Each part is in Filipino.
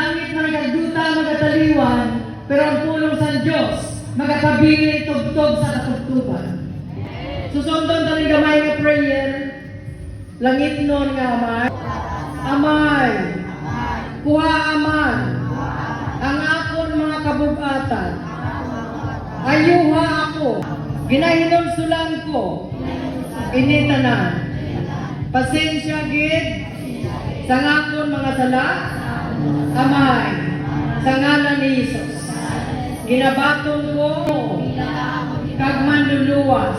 langit magagduta, magataliwan, pero ang pulong sa Diyos, magakabili tugtog sa katugtuban. Susundon tayo gamay nga prayer, langit nun nga amay, amay, kuha aman, ang akon mga kabugatan, ayuha ako, ginahinonsulan ko, initanan, pasensya gid, sa akon mga sala, amay, sa ngalan ni Jesus, ginabaton ko, kag manluluwas.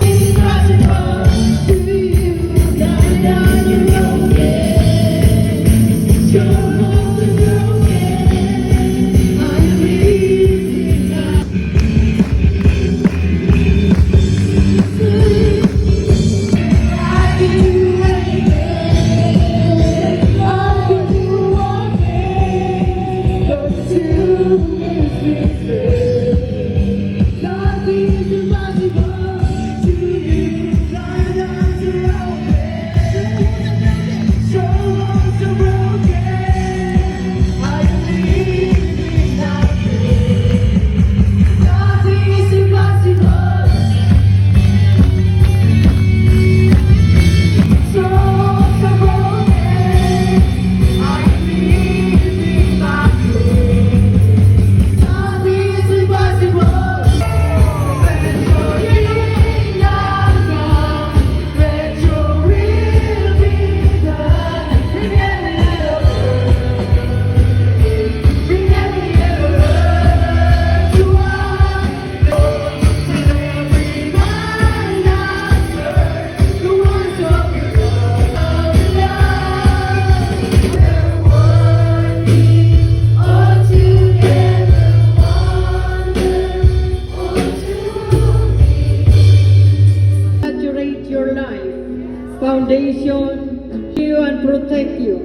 Foundation, you and protect you.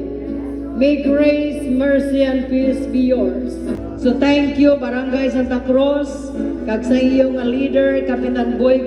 May grace, mercy, and peace be yours. So thank you, Barangay Santa Cruz, kag sa iyong leader, Kapitan Boy.